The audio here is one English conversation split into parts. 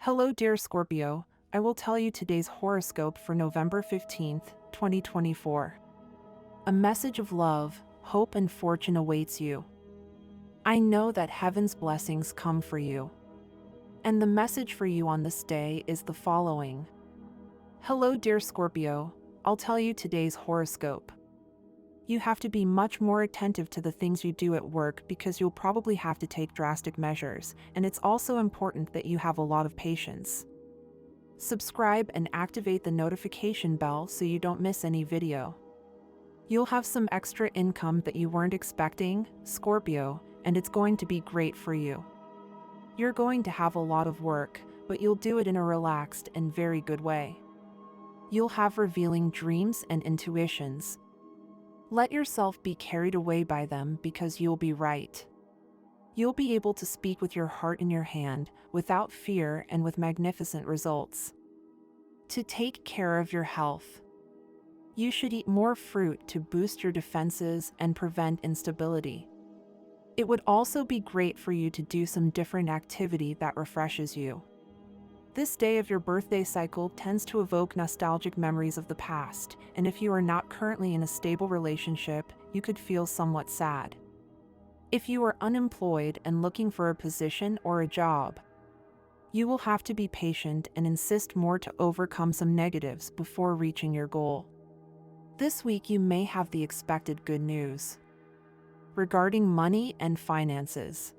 Hello, dear Scorpio. I will tell you today's horoscope for November 15th, 2024. A message of love, hope, and fortune awaits you. I know that heaven's blessings come for you. And the message for you on this day is the following. Hello, dear Scorpio. I'll tell you today's horoscope. You have to be much more attentive to the things you do at work because you'll probably have to take drastic measures, and it's also important that you have a lot of patience. Subscribe and activate the notification bell so you don't miss any video. You'll have some extra income that you weren't expecting, Scorpio, and it's going to be great for you. You're going to have a lot of work, but you'll do it in a relaxed and very good way. You'll have revealing dreams and intuitions. Let yourself be carried away by them because you'll be right. You'll be able to speak with your heart in your hand, without fear and with magnificent results. To take care of your health. You should eat more fruit to boost your defenses and prevent instability. It would also be great for you to do some different activity that refreshes you. This day of your birthday cycle tends to evoke nostalgic memories of the past, and if you are not currently in a stable relationship, you could feel somewhat sad. If you are unemployed and looking for a position or a job, you will have to be patient and insist more to overcome some negatives before reaching your goal. This week you may have the expected good news regarding money and finances.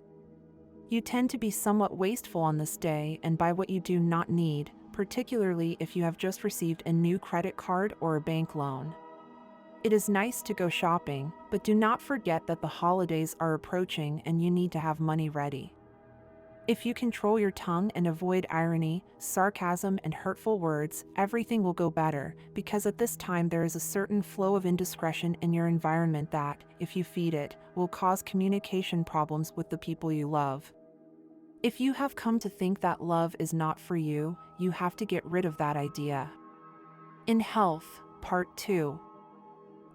You tend to be somewhat wasteful on this day and buy what you do not need, particularly if you have just received a new credit card or a bank loan. It is nice to go shopping, but do not forget that the holidays are approaching and you need to have money ready. If you control your tongue and avoid irony, sarcasm, and hurtful words, everything will go better, because at this time there is a certain flow of indiscretion in your environment that, if you feed it, will cause communication problems with the people you love. If you have come to think that love is not for you, you have to get rid of that idea. In health, part 2.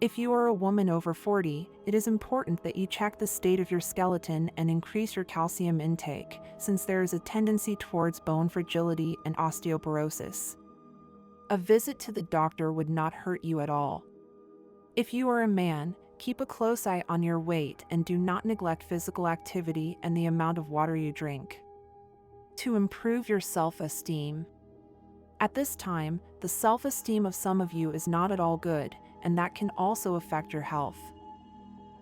If you are a woman over 40, it is important that you check the state of your skeleton and increase your calcium intake, since there is a tendency towards bone fragility and osteoporosis. A visit to the doctor would not hurt you at all. If you are a man, keep a close eye on your weight and do not neglect physical activity and the amount of water you drink. To improve your self-esteem. At this time, the self-esteem of some of you is not at all good, and that can also affect your health.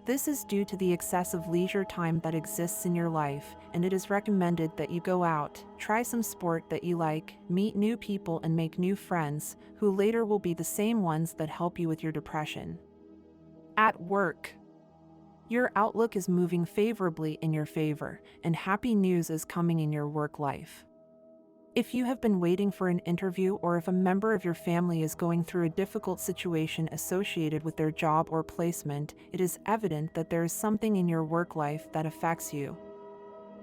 This is due to the excessive leisure time that exists in your life, and it is recommended that you go out, try some sport that you like, meet new people and make new friends, who later will be the same ones that help you with your depression. At work. Your outlook is moving favorably in your favor, and happy news is coming in your work life. If you have been waiting for an interview or if a member of your family is going through a difficult situation associated with their job or placement, it is evident that there is something in your work life that affects you.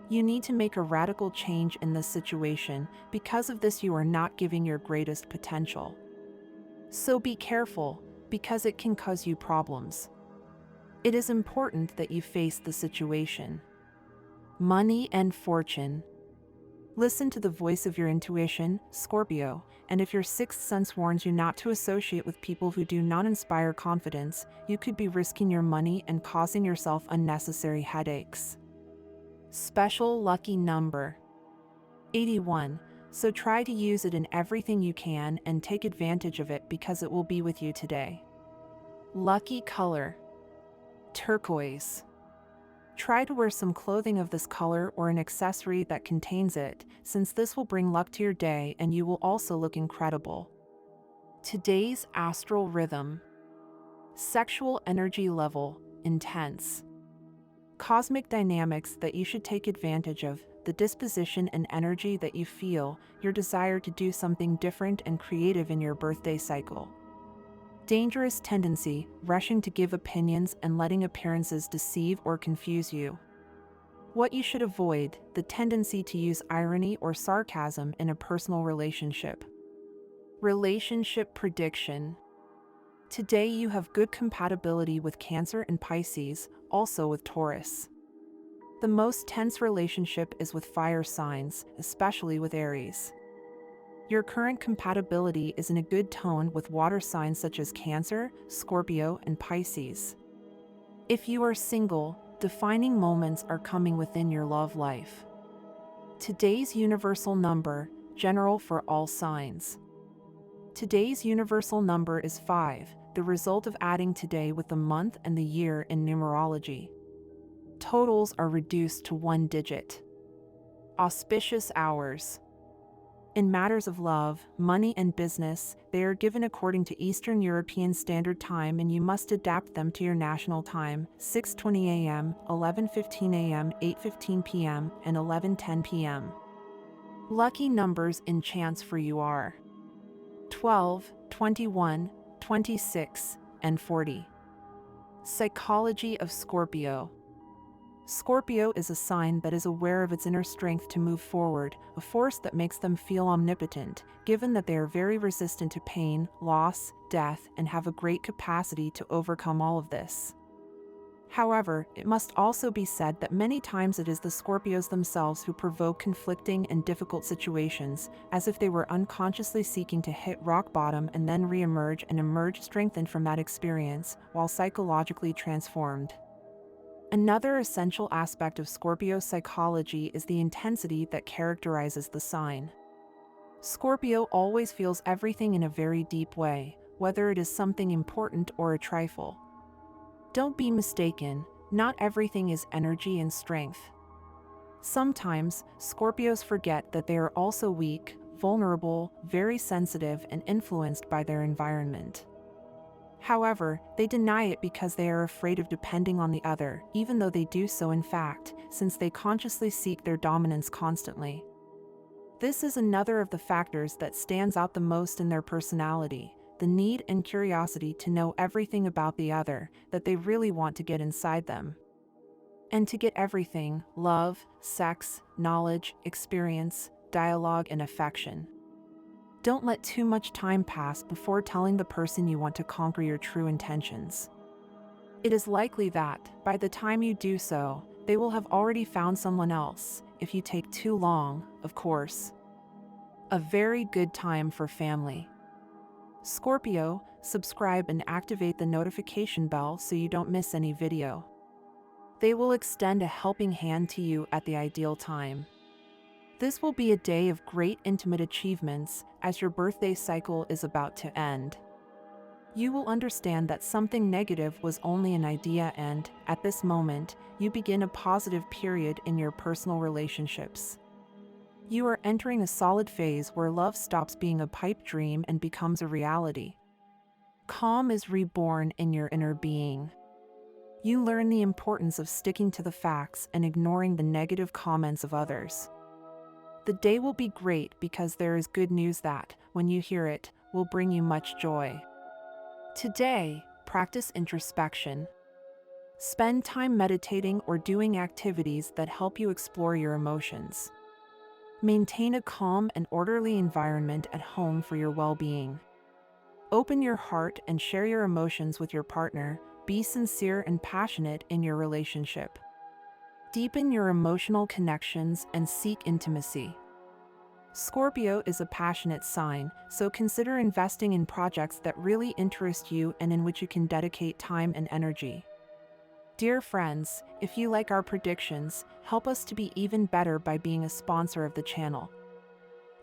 You need to make a radical change in this situation. Because of this, you are not giving your greatest potential. So be careful, because it can cause you problems. It is important that you face the situation. Money and fortune. Listen to the voice of your intuition, Scorpio, and if your sixth sense warns you not to associate with people who do not inspire confidence, you could be risking your money and causing yourself unnecessary headaches. Special lucky number 81, so try to use it in everything you can and take advantage of it because it will be with you today. Lucky color turquoise. Try to wear some clothing of this color or an accessory that contains it, since this will bring luck to your day and you will also look incredible. Today's astral rhythm. Sexual energy level, intense. Cosmic dynamics that you should take advantage of, the disposition and energy that you feel, your desire to do something different and creative in your birthday cycle. Dangerous tendency, rushing to give opinions and letting appearances deceive or confuse you. What you should avoid, the tendency to use irony or sarcasm in a personal relationship. Relationship prediction. Today you have good compatibility with Cancer and Pisces, also with Taurus. The most tense relationship is with fire signs, especially with Aries. Your current compatibility is in a good tone with water signs such as Cancer, Scorpio, and Pisces. If you are single, defining moments are coming within your love life. Today's universal number, general for all signs. Today's universal number is 5, the result of adding today with the month and the year in numerology. Totals are reduced to 1 digit. Auspicious hours. In matters of love, money, and business, they are given according to Eastern European Standard Time, and you must adapt them to your national time: 6:20 a.m., 11:15 a.m., 8:15 p.m., and 11:10 p.m. Lucky numbers in chance for you are 12, 21, 26, and 40. Psychology of Scorpio. Scorpio is a sign that is aware of its inner strength to move forward, a force that makes them feel omnipotent, given that they are very resistant to pain, loss, death, and have a great capacity to overcome all of this. However, it must also be said that many times it is the Scorpios themselves who provoke conflicting and difficult situations, as if they were unconsciously seeking to hit rock bottom and then re-emerge and emerge strengthened from that experience, while psychologically transformed. Another essential aspect of Scorpio psychology is the intensity that characterizes the sign. Scorpio always feels everything in a very deep way, whether it is something important or a trifle. Don't be mistaken, not everything is energy and strength. Sometimes, Scorpios forget that they are also weak, vulnerable, very sensitive, and influenced by their environment. However, they deny it because they are afraid of depending on the other, even though they do so in fact, since they consciously seek their dominance constantly. This is another of the factors that stands out the most in their personality, the need and curiosity to know everything about the other, that they really want to get inside them. And to get everything: love, sex, knowledge, experience, dialogue, and affection. Don't let too much time pass before telling the person you want to conquer your true intentions. It is likely that, by the time you do so, they will have already found someone else, if you take too long, of course. A very good time for family. Scorpio, subscribe and activate the notification bell so you don't miss any video. They will extend a helping hand to you at the ideal time. This will be a day of great intimate achievements, as your birthday cycle is about to end. You will understand that something negative was only an idea and, at this moment, you begin a positive period in your personal relationships. You are entering a solid phase where love stops being a pipe dream and becomes a reality. Calm is reborn in your inner being. You learn the importance of sticking to the facts and ignoring the negative comments of others. The day will be great because there is good news that, when you hear it, will bring you much joy. Today, practice introspection. Spend time meditating or doing activities that help you explore your emotions. Maintain a calm and orderly environment at home for your well-being. Open your heart and share your emotions with your partner. Be sincere and passionate in your relationship. Deepen your emotional connections and seek intimacy. Scorpio is a passionate sign, so consider investing in projects that really interest you and in which you can dedicate time and energy. Dear friends, if you like our predictions, help us to be even better by being a sponsor of the channel.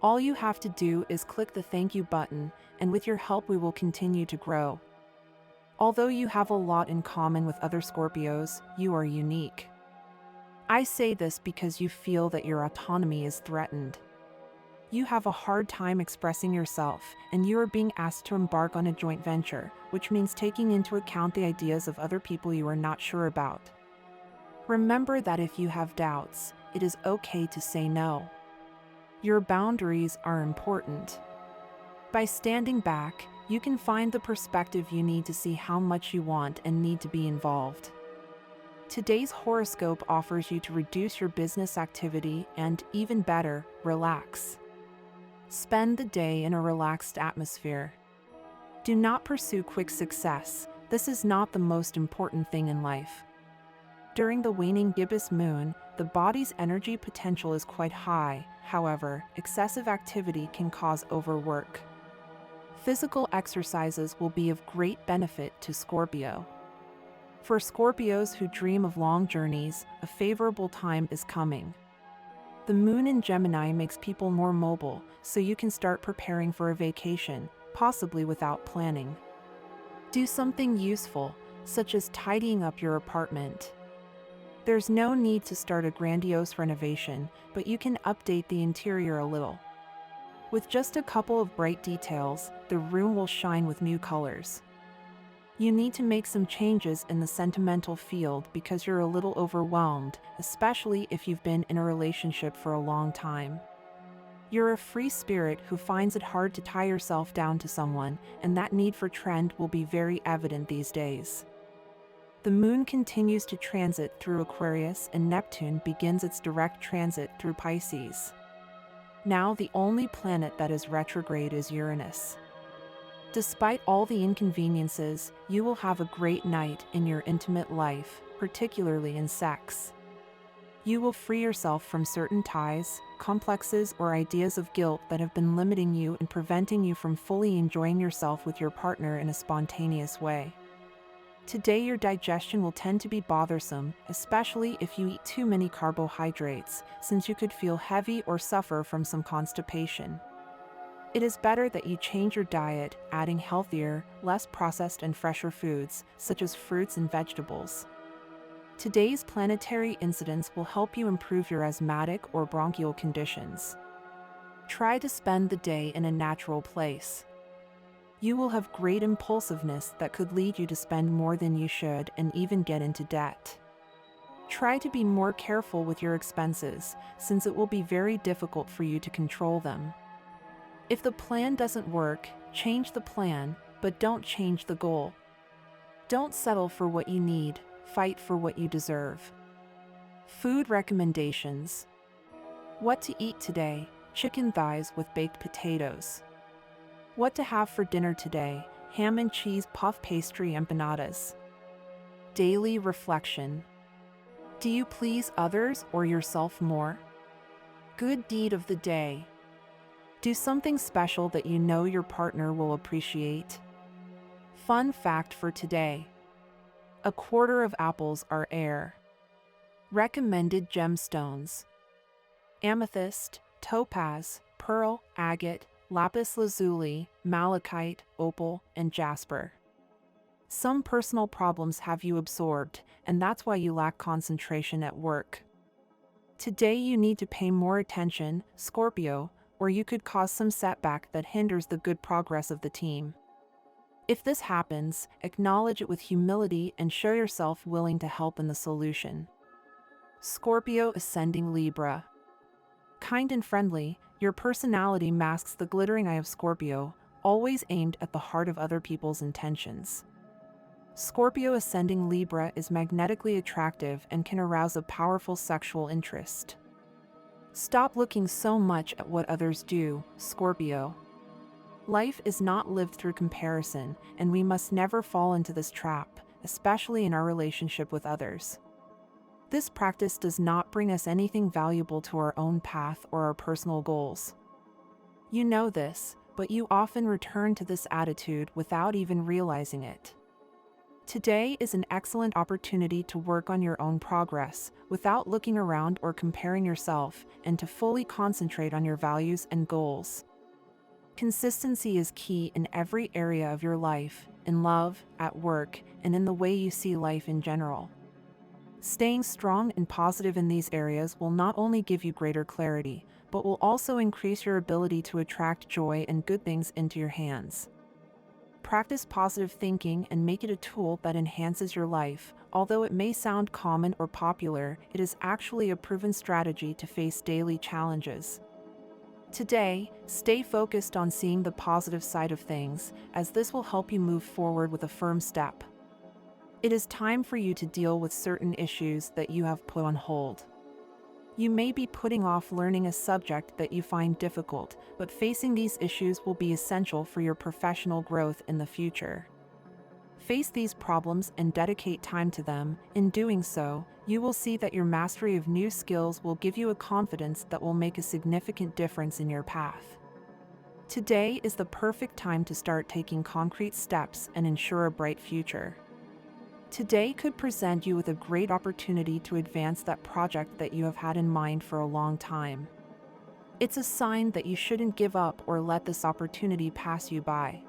All you have to do is click the thank you button, and with your help we will continue to grow. Although you have a lot in common with other Scorpios, you are unique. I say this because you feel that your autonomy is threatened. You have a hard time expressing yourself, and you are being asked to embark on a joint venture, which means taking into account the ideas of other people you are not sure about. Remember that if you have doubts, it is okay to say no. Your boundaries are important. By standing back, you can find the perspective you need to see how much you want and need to be involved. Today's horoscope offers you to reduce your business activity and, even better, relax. Spend the day in a relaxed atmosphere. Do not pursue quick success. This is not the most important thing in life. During the waning gibbous moon, the body's energy potential is quite high. However, excessive activity can cause overwork. Physical exercises will be of great benefit to Scorpio. For Scorpios who dream of long journeys, a favorable time is coming. The moon in Gemini makes people more mobile, so you can start preparing for a vacation, possibly without planning. Do something useful, such as tidying up your apartment. There's no need to start a grandiose renovation, but you can update the interior a little. With just a couple of bright details, the room will shine with new colors. You need to make some changes in the sentimental field because you're a little overwhelmed, especially if you've been in a relationship for a long time. You're a free spirit who finds it hard to tie yourself down to someone, and that need for trend will be very evident these days. The moon continues to transit through Aquarius and Neptune begins its direct transit through Pisces. Now the only planet that is retrograde is Uranus. Despite all the inconveniences, you will have a great night in your intimate life, particularly in sex. You will free yourself from certain ties, complexes, or ideas of guilt that have been limiting you and preventing you from fully enjoying yourself with your partner in a spontaneous way. Today your digestion will tend to be bothersome, especially if you eat too many carbohydrates, since you could feel heavy or suffer from some constipation. It is better that you change your diet, adding healthier, less processed and fresher foods, such as fruits and vegetables. Today's planetary incidents will help you improve your asthmatic or bronchial conditions. Try to spend the day in a natural place. You will have great impulsiveness that could lead you to spend more than you should and even get into debt. Try to be more careful with your expenses, since it will be very difficult for you to control them. If the plan doesn't work, change the plan, but don't change the goal. Don't settle for what you need, fight for what you deserve. Food recommendations. What to eat today: chicken thighs with baked potatoes. What to have for dinner today: ham and cheese puff pastry empanadas. Daily reflection. Do you please others or yourself more? Good deed of the day. Do something special that you know your partner will appreciate. Fun fact for today: a quarter of apples are air. Recommended gemstones: amethyst, topaz, pearl, agate, lapis lazuli, malachite, opal, and jasper. Some personal problems have you absorbed, and that's why you lack concentration at work. Today you need to pay more attention, Scorpio, or you could cause some setback that hinders the good progress of the team. If this happens, acknowledge it with humility and show yourself willing to help in the solution. Scorpio ascending Libra. Kind and friendly, your personality masks the glittering eye of Scorpio, always aimed at the heart of other people's intentions. Scorpio ascending Libra is magnetically attractive and can arouse a powerful sexual interest. Stop looking so much at what others do, Scorpio. Life is not lived through comparison, and we must never fall into this trap, especially in our relationship with others. This practice does not bring us anything valuable to our own path or our personal goals. You know this, but you often return to this attitude without even realizing it. Today is an excellent opportunity to work on your own progress, without looking around or comparing yourself, and to fully concentrate on your values and goals. Consistency is key in every area of your life, in love, at work, and in the way you see life in general. Staying strong and positive in these areas will not only give you greater clarity, but will also increase your ability to attract joy and good things into your hands. Practice positive thinking and make it a tool that enhances your life. Although it may sound common or popular, it is actually a proven strategy to face daily challenges. Today, stay focused on seeing the positive side of things, as this will help you move forward with a firm step. It is time for you to deal with certain issues that you have put on hold. You may be putting off learning a subject that you find difficult, but facing these issues will be essential for your professional growth in the future. Face these problems and dedicate time to them. In doing so, you will see that your mastery of new skills will give you a confidence that will make a significant difference in your path. Today is the perfect time to start taking concrete steps and ensure a bright future. Today could present you with a great opportunity to advance that project that you have had in mind for a long time. It's a sign that you shouldn't give up or let this opportunity pass you by.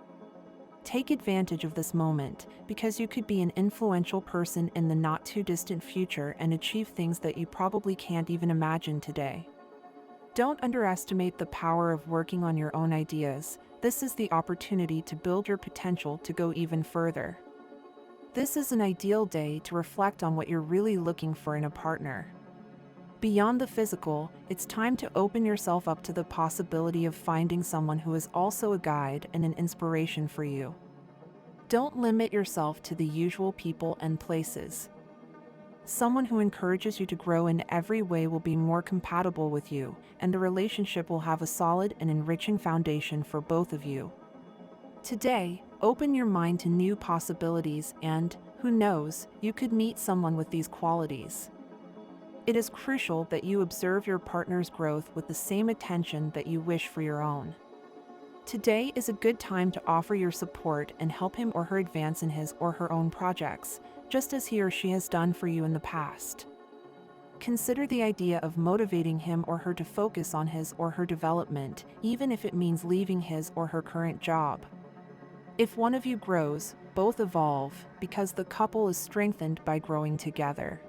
Take advantage of this moment, because you could be an influential person in the not-too-distant future and achieve things that you probably can't even imagine today. Don't underestimate the power of working on your own ideas. This is the opportunity to build your potential to go even further. This is an ideal day to reflect on what you're really looking for in a partner. Beyond the physical, it's time to open yourself up to the possibility of finding someone who is also a guide and an inspiration for you. Don't limit yourself to the usual people and places. Someone who encourages you to grow in every way will be more compatible with you, and the relationship will have a solid and enriching foundation for both of you. Today, open your mind to new possibilities and, who knows, you could meet someone with these qualities. It is crucial that you observe your partner's growth with the same attention that you wish for your own. Today is a good time to offer your support and help him or her advance in his or her own projects, just as he or she has done for you in the past. Consider the idea of motivating him or her to focus on his or her development, even if it means leaving his or her current job. If one of you grows, both evolve, because the couple is strengthened by growing together.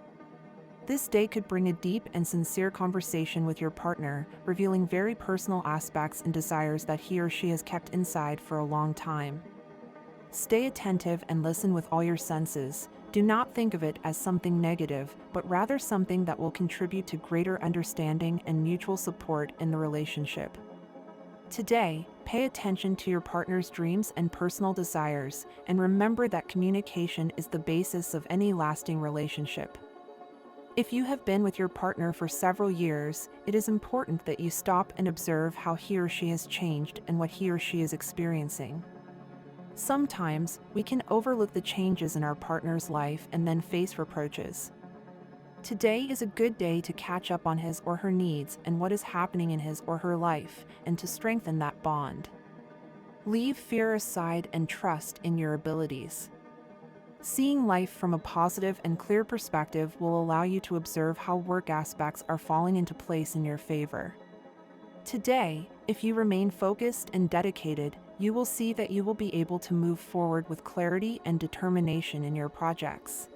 This day could bring a deep and sincere conversation with your partner, revealing very personal aspects and desires that he or she has kept inside for a long time. Stay attentive and listen with all your senses. Do not think of it as something negative, but rather something that will contribute to greater understanding and mutual support in the relationship. Today, pay attention to your partner's dreams and personal desires, and remember that communication is the basis of any lasting relationship. If you have been with your partner for several years, it is important that you stop and observe how he or she has changed and what he or she is experiencing. Sometimes, we can overlook the changes in our partner's life and then face reproaches. Today is a good day to catch up on his or her needs and what is happening in his or her life, and to strengthen that bond. Leave fear aside and trust in your abilities. Seeing life from a positive and clear perspective will allow you to observe how work aspects are falling into place in your favor. Today, if you remain focused and dedicated, you will see that you will be able to move forward with clarity and determination in your projects.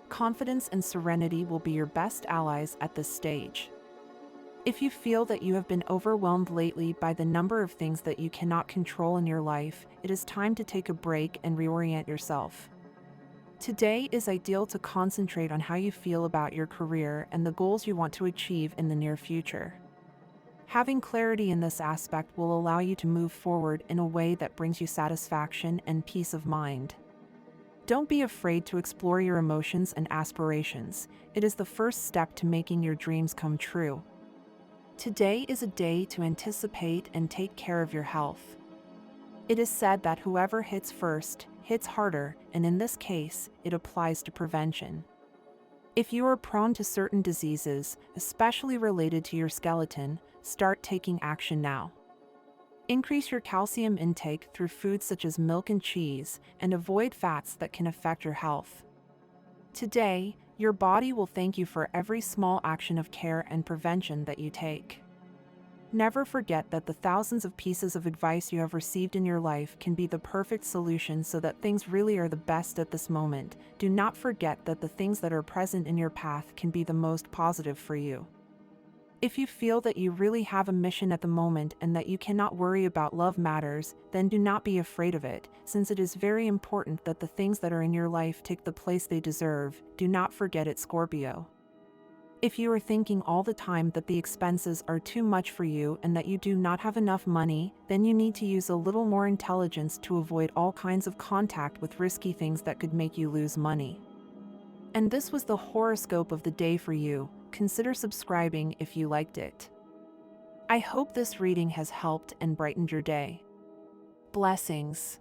Confidence and serenity will be your best allies at this stage. If you feel that you have been overwhelmed lately by the number of things that you cannot control in your life, it is time to take a break and reorient yourself. Today is ideal to concentrate on how you feel about your career and the goals you want to achieve in the near future. Having clarity in this aspect will allow you to move forward in a way that brings you satisfaction and peace of mind. Don't be afraid to explore your emotions and aspirations. It is the first step to making your dreams come true. Today is a day to anticipate and take care of your health. It is said that whoever hits first, hits harder, and in this case, it applies to prevention. If you are prone to certain diseases, especially related to your skeleton, start taking action now. Increase your calcium intake through foods such as milk and cheese, and avoid fats that can affect your health. Today, your body will thank you for every small action of care and prevention that you take. Never forget that the thousands of pieces of advice you have received in your life can be the perfect solution so that things really are the best at this moment. Do not forget that the things that are present in your path can be the most positive for you. If you feel that you really have a mission at the moment and that you cannot worry about love matters, then do not be afraid of it, since it is very important that the things that are in your life take the place they deserve. Do not forget it, Scorpio. If you are thinking all the time that the expenses are too much for you and that you do not have enough money, then you need to use a little more intelligence to avoid all kinds of contact with risky things that could make you lose money. And this was the horoscope of the day for you. Consider subscribing if you liked it. I hope this reading has helped and brightened your day. Blessings.